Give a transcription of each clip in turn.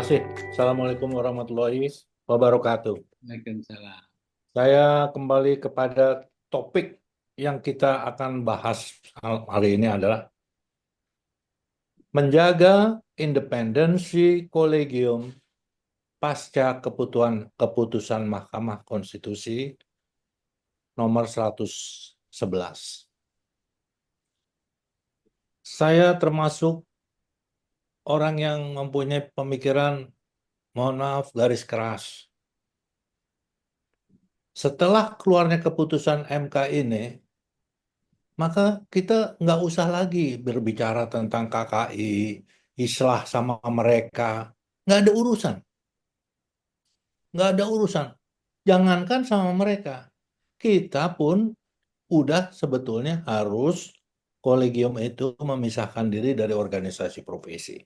kasih. Assalamualaikum warahmatullahi wabarakatuh. Waalaikumsalam. Saya kembali kepada topik yang kita akan bahas hari ini adalah menjaga independensi kolegium pasca keputusan Mahkamah Konstitusi nomor 111. Saya termasuk orang yang mempunyai pemikiran, mohon maaf, garis keras. Setelah keluarnya keputusan MK ini, maka kita nggak usah lagi berbicara tentang KKI, islah sama mereka. Nggak ada urusan. Nggak ada urusan. Jangankan sama mereka. Kita pun udah sebetulnya harus kolegium itu memisahkan diri dari organisasi profesi.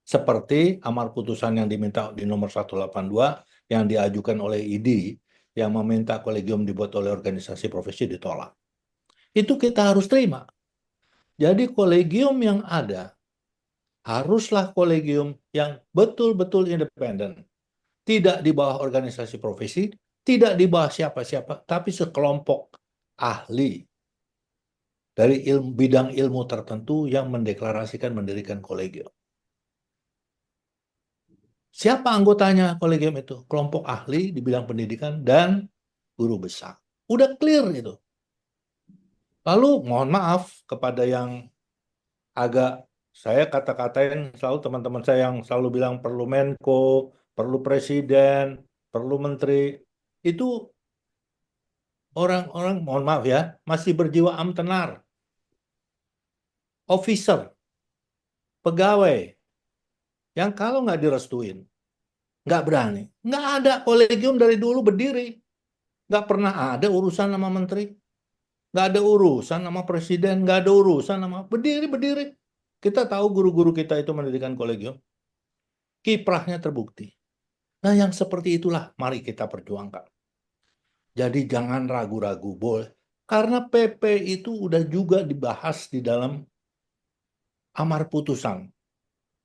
Seperti amar putusan yang diminta di nomor 182 yang diajukan oleh ID yang meminta kolegium dibuat oleh organisasi profesi ditolak. Itu kita harus terima. Jadi kolegium yang ada haruslah kolegium yang betul-betul independen. Tidak di bawah organisasi profesi, tidak di bawah siapa-siapa, tapi sekelompok ahli dari bidang ilmu tertentu yang mendeklarasikan mendirikan kolegium. Siapa anggotanya kolegium itu? Kelompok ahli di bidang pendidikan dan guru besar. Udah clear itu. Lalu mohon maaf kepada yang agak saya kata-katain selalu teman-teman saya yang selalu bilang perlu Menko, perlu presiden, perlu menteri. Itu orang-orang, mohon maaf ya, masih berjiwa amtenar, officer, pegawai, yang kalau nggak direstuin, nggak berani. Nggak ada kolegium dari dulu berdiri. Nggak pernah ada urusan sama menteri. Nggak ada urusan sama presiden. Nggak ada urusan sama berdiri-berdiri. Kita tahu guru-guru kita itu mendirikan kolegium. Kiprahnya terbukti. Nah, yang seperti itulah mari kita perjuangkan. Jadi jangan ragu-ragu, boleh. Karena PP itu udah juga dibahas di dalam amar putusan.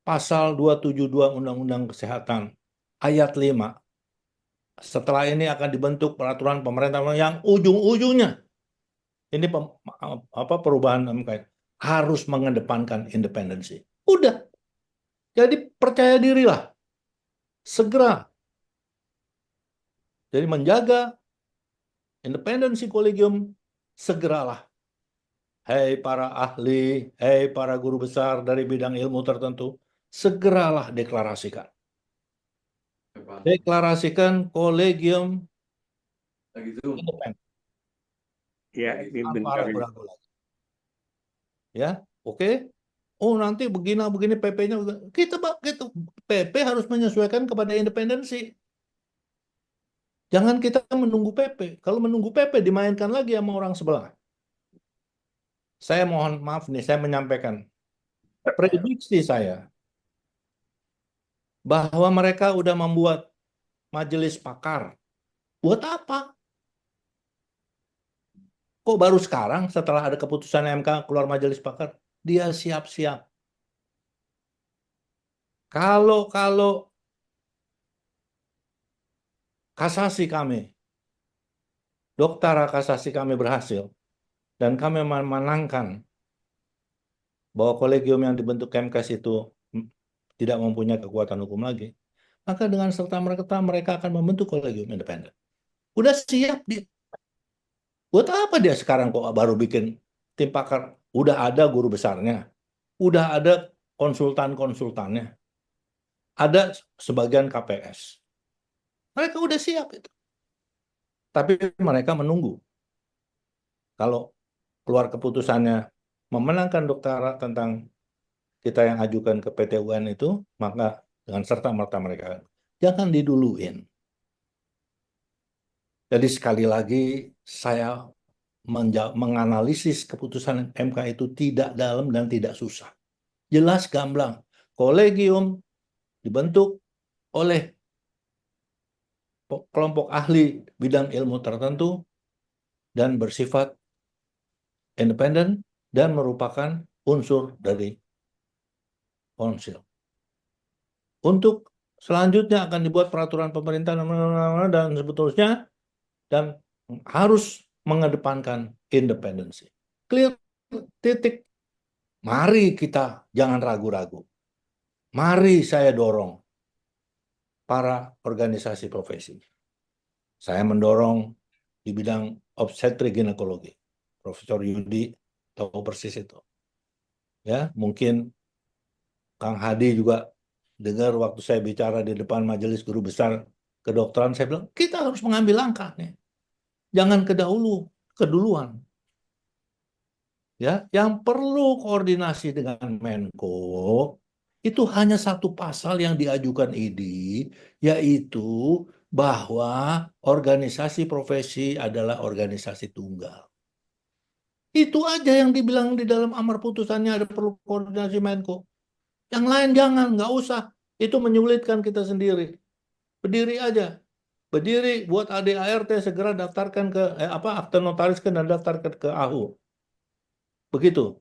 Pasal 272 Undang-Undang Kesehatan, ayat 5. Setelah ini akan dibentuk peraturan pemerintah yang ujung-ujungnya, ini perubahan MK, harus mengedepankan independensi. Udah. Jadi percaya dirilah. Segera. Jadi menjaga independensi kolegium, segeralah. Hei para ahli, hei para guru besar dari bidang ilmu tertentu, segeralah deklarasikan. Deklarasikan kolegium independen. Ya, ini Tanpa bentar. ragu-ragu lagi. Ya, oke. Oh, nanti begini PP-nya. Kita PP harus menyesuaikan kepada independensi. Jangan kita menunggu PP. Kalau menunggu PP dimainkan lagi sama orang sebelah. Saya mohon maaf nih, saya menyampaikan prediksi saya bahwa mereka udah membuat majelis pakar. Buat apa? Kok baru sekarang setelah ada keputusan MK keluar majelis pakar, dia siap-siap. Kalau kasasi kami, dokter kasasi kami berhasil, dan kami memenangkan bahwa kolegium yang dibentuk Kemkes itu tidak mempunyai kekuatan hukum lagi, maka dengan serta mereka akan membentuk kolegium independen. Udah siap dia. Buat apa dia sekarang kok baru bikin tim pakar? Udah ada guru besarnya, udah ada konsultan-konsultannya, ada sebagian KPS. Mereka udah siap itu. Tapi mereka menunggu. Kalau keluar keputusannya memenangkan doktorat tentang kita yang ajukan ke PT UN itu, maka dengan serta-merta mereka jangan diduluin. Jadi sekali lagi saya menganalisis keputusan MK itu tidak dalam dan tidak susah. Jelas gamblang. Kolegium dibentuk oleh kelompok ahli bidang ilmu tertentu dan bersifat independen dan merupakan unsur dari konsil. Untuk selanjutnya akan dibuat peraturan pemerintah dan sebetulnya dan harus mengedepankan independensi. Clear, titik. Mari kita jangan ragu-ragu. Mari saya dorong para organisasi profesi. Saya mendorong di bidang obstetrik ginekologi. Profesor Yudi tahu persis itu. Ya, mungkin Kang Hadi juga dengar waktu saya bicara di depan Majelis Guru Besar Kedokteran, saya bilang kita harus mengambil langkah nih. Jangan keduluan. Ya, yang perlu koordinasi dengan Menko itu hanya satu pasal yang diajukan ID, yaitu bahwa organisasi profesi adalah organisasi tunggal. Itu aja yang dibilang di dalam amar putusannya, ada perlu koordinasi Menko. Yang lain jangan, nggak usah. Itu menyulitkan kita sendiri. Berdiri aja. Berdiri buat ADART segera daftarkan ke akte notariskan dan daftarkan ke AHU. Begitu.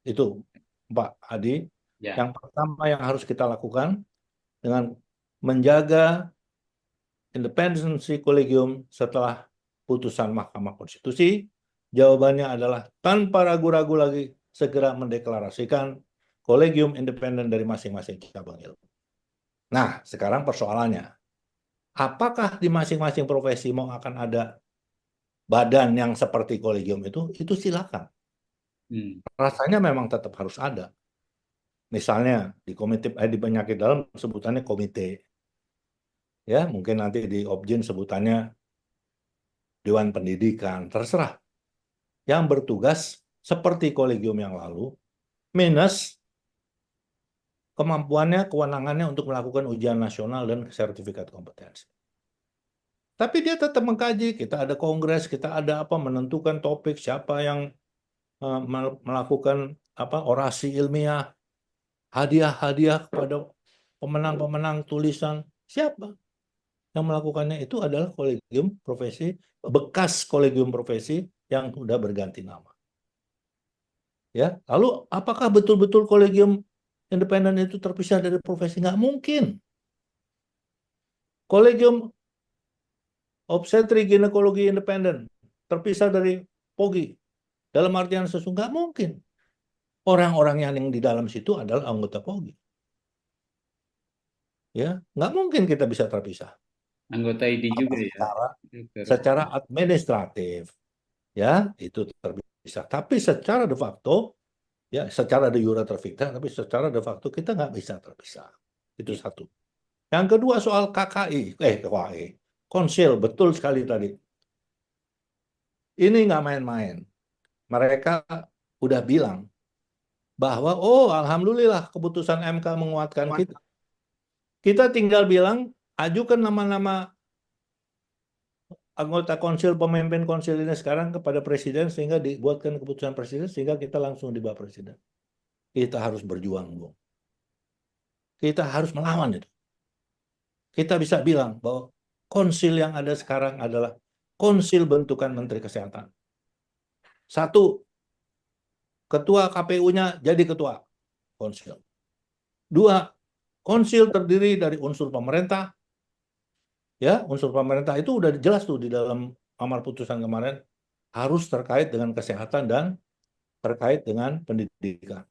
Itu Pak Adi. Ya. Yang pertama yang harus kita lakukan dengan menjaga independensi kolegium setelah putusan Mahkamah Konstitusi, jawabannya adalah tanpa ragu-ragu lagi segera mendeklarasikan kolegium independen dari masing-masing cabang ilmu. Nah, sekarang persoalannya, apakah di masing-masing profesi mau akan ada badan yang seperti kolegium itu? Itu silakan. Rasanya memang tetap harus ada. Misalnya di penyakit dalam sebutannya komite. Ya, mungkin nanti di Objin sebutannya Dewan Pendidikan, terserah. Yang bertugas seperti kolegium yang lalu, minus kemampuannya, kewenangannya untuk melakukan ujian nasional dan sertifikat kompetensi. Tapi dia tetap mengkaji, kita ada kongres, kita ada menentukan topik, siapa yang melakukan orasi ilmiah, hadiah-hadiah kepada pemenang-pemenang tulisan, siapa yang melakukannya? Itu adalah kolegium profesi, bekas kolegium profesi yang sudah berganti nama. Ya, lalu apakah betul-betul kolegium independen itu terpisah dari profesi? Nggak mungkin. Kolegium obstetrik ginekologi independen terpisah dari POGI dalam artian sesungguhnya nggak mungkin. Orang-orang yang di dalam situ adalah anggota POGI. Ya, nggak mungkin kita bisa terpisah. Anggota ID juga ya. Secara administratif, ya itu terpisah. Tapi secara de facto, ya secara de jure terpisah, tapi secara de facto kita nggak bisa terpisah. Itu satu. Yang kedua soal KKI, konsil, betul sekali tadi. Ini nggak main-main. Mereka udah bilang bahwa, alhamdulillah keputusan MK menguatkan kita. Kita tinggal bilang, ajukan nama-nama anggota konsil, pemimpin konsil ini sekarang kepada presiden sehingga dibuatkan keputusan presiden sehingga kita langsung di bawah presiden. Kita harus berjuang, Bung. Kita harus melawan itu. Kita bisa bilang bahwa konsil yang ada sekarang adalah konsil bentukan Menteri Kesehatan. Satu, ketua KPU-nya jadi ketua konsil. Dua, konsil terdiri dari unsur pemerintah. Ya, unsur pemerintah itu udah jelas tuh di dalam amar putusan kemarin harus terkait dengan kesehatan dan terkait dengan pendidikan.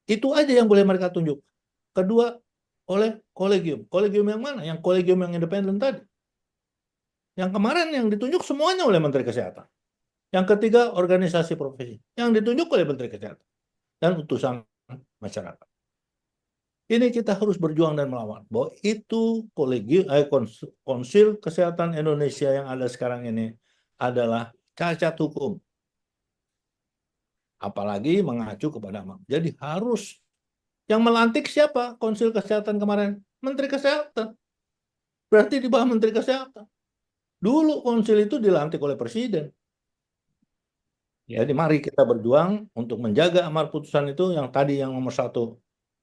Itu aja yang boleh mereka tunjuk. Kedua, oleh kolegium. Kolegium yang mana? Yang kolegium yang independen tadi. Yang kemarin yang ditunjuk semuanya oleh Menteri Kesehatan. Yang ketiga, organisasi profesi. Yang ditunjuk oleh Menteri Kesehatan. Dan utusan masyarakat. Ini kita harus berjuang dan melawan. Bahwa itu konsil kesehatan Indonesia yang ada sekarang ini adalah cacat hukum. Apalagi mengacu kepada MAM. Jadi harus. Yang melantik siapa konsil kesehatan kemarin? Menteri Kesehatan. Berarti di bawah Menteri Kesehatan. Dulu konsil itu dilantik oleh Presiden. Jadi mari kita berjuang untuk menjaga amar putusan itu yang tadi yang nomor satu.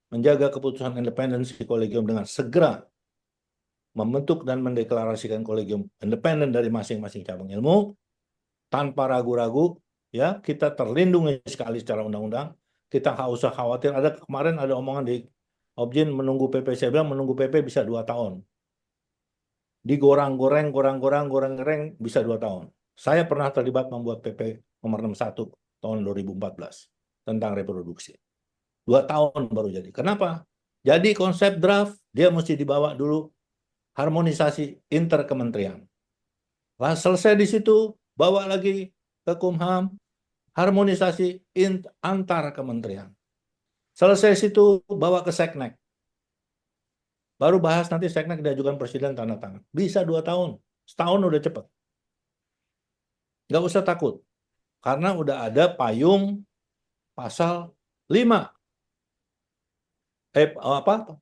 Menjaga keputusan independensi kolegium dengan segera membentuk dan mendeklarasikan kolegium independen dari masing-masing cabang ilmu tanpa ragu-ragu. Ya, kita terlindungi sekali secara undang-undang. Kita nggak usah khawatir. Kemarin ada omongan di Objin menunggu PP, saya bilang menunggu PP bisa 2 tahun. Digoreng-goreng, goreng-goreng bisa 2 tahun. Saya pernah terlibat membuat PP nomor 61 tahun 2014 tentang reproduksi. 2 tahun baru jadi. Kenapa? Jadi konsep draft dia mesti dibawa dulu harmonisasi interkementerian. Lah selesai di situ, bawa lagi ke Kumham, harmonisasi antar kementerian. Selesai situ, bawa ke Seknek. Baru bahas nanti Seknek diajukan presiden tanda tangan. Bisa 2 tahun. Setahun udah cepat. Nggak usah takut. Karena udah ada payung pasal 5.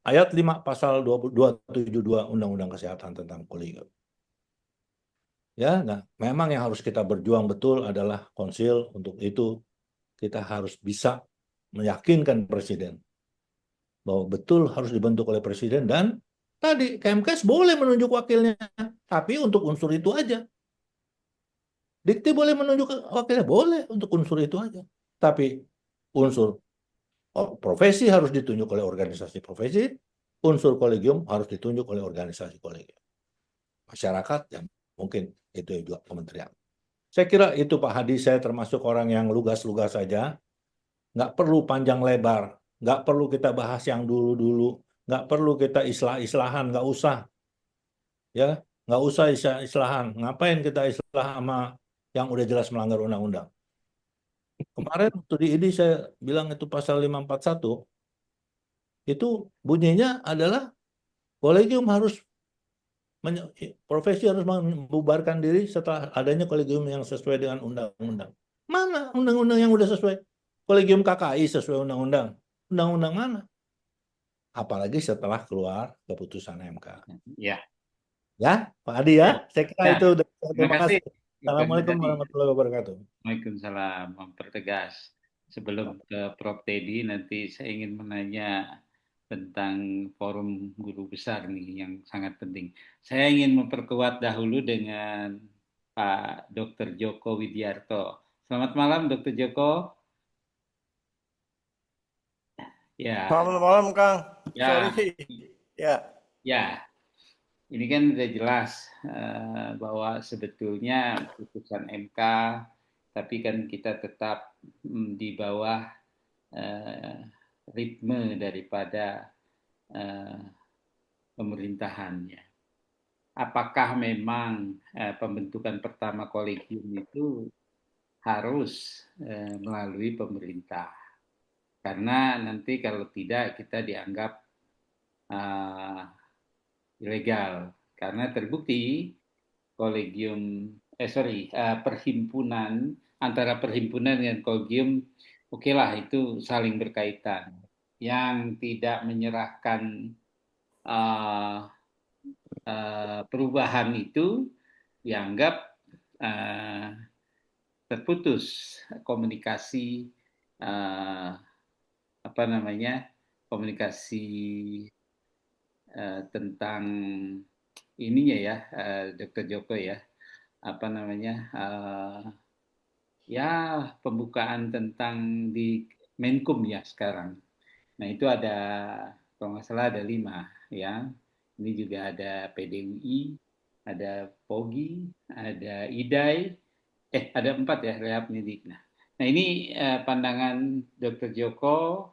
Ayat 5 pasal 272 Undang-Undang Kesehatan tentang kolegium. Ya, nah, memang yang harus kita berjuang betul adalah konsil. Untuk itu kita harus bisa meyakinkan presiden bahwa betul harus dibentuk oleh presiden, dan tadi KMKes boleh menunjuk wakilnya, tapi untuk unsur itu aja. Dikti boleh menunjuk wakilnya, boleh untuk unsur itu aja. Tapi unsur profesi harus ditunjuk oleh organisasi profesi, unsur kolegium harus ditunjuk oleh organisasi kolegium. Masyarakat yang mungkin itu juga kementerian. Saya kira itu Pak Hadi, saya termasuk orang yang lugas-lugas saja. Nggak perlu panjang lebar, nggak perlu kita bahas yang dulu-dulu, nggak perlu kita islah-islahan, nggak usah. Ya, nggak usah islah-islahan. Ngapain kita islah sama yang udah jelas melanggar undang-undang? Kemarin waktu di IDI saya bilang itu pasal 541, itu bunyinya adalah kolegium harus profesi harus membubarkan diri setelah adanya kolegium yang sesuai dengan undang-undang. Mana undang-undang yang udah sesuai? Kolegium KKI sesuai undang-undang. Undang-undang mana? Apalagi setelah keluar keputusan MK. Ya. Ya, Pak Adi ya. Saya kira Ya. itu. Terima kasih. Assalamualaikum warahmatullahi wabarakatuh. Waalaikumsalam. Mempertegas. Sebelum ke Prof. Teddy, nanti saya ingin menanya tentang forum guru besar nih yang sangat penting. Saya ingin memperkuat dahulu dengan Pak Dr. Joko Widiarto. Selamat malam, Dr. Joko. Ya, Selamat malam, Kang. ya, Sorry. Ya. ya. Ini kan sudah jelas bahwa sebetulnya putusan MK, tapi kan kita tetap di bawah ritme daripada pemerintahannya. Apakah memang pembentukan pertama kolegium itu harus melalui pemerintah? Karena nanti kalau tidak kita dianggap ilegal. Karena terbukti kolegium, perhimpunan, antara perhimpunan dan kolegium, oke lah itu saling berkaitan. Yang tidak menyerahkan perubahan itu dianggap terputus komunikasi komunikasi tentang ininya ya, Dr. Joko ya, ya pembukaan tentang di Menkum ya sekarang. Nah itu ada, kalau nggak salah ada 5 ya. Ini juga ada PDUI, ada POGI, ada IDAI, ada 4 ya, Rehab Pendidik. Nah ini pandangan Dr. Joko,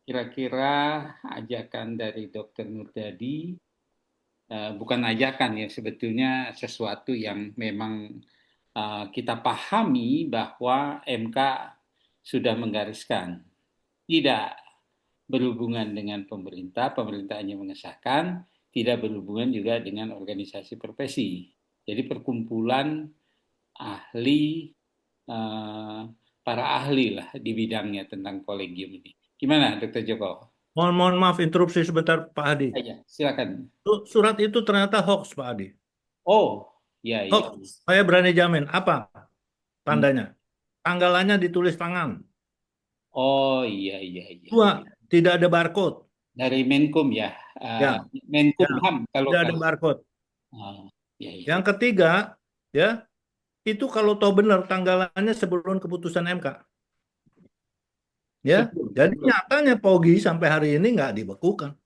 kira-kira ajakan dari Dr. Nurdadi, bukan ajakan ya, sebetulnya sesuatu yang memang kita pahami bahwa MK sudah menggariskan tidak berhubungan dengan pemerintah, pemerintah hanya mengesahkan, tidak berhubungan juga dengan organisasi profesi. Jadi perkumpulan ahli, para ahli lah di bidangnya tentang kolegium ini. Gimana, Dr. Joko? Mohon maaf interupsi sebentar, Pak Hadi. Ya, silakan. Surat itu ternyata hoax, Pak Hadi. Oh, ya, iya. Hoax. Saya berani jamin. Apa tandanya? Tanggalannya ditulis tangan. Oh, iya. 2, tidak ada barcode. Dari Menkum ya. Ya. Menkumham Ya, tidak ada barcode. Ya. Yang ketiga, ya, itu kalau tahu benar tanggalannya sebelum keputusan MK. Ya, Betul, jadi betul. nyatanya Pogi sampai hari ini nggak dibekukan,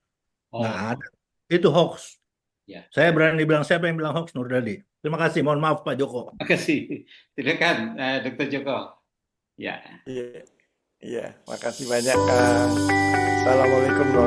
nggak Oh, ada. Itu hoax. ya. Saya berani bilang, siapa yang bilang hoax, Nurdadi. Terima kasih, mohon maaf Pak Joko. Makasih. Silakan, Dr. Joko. Ya. Iya, iya. Makasih banyak, Kang. Assalamualaikum, Bro.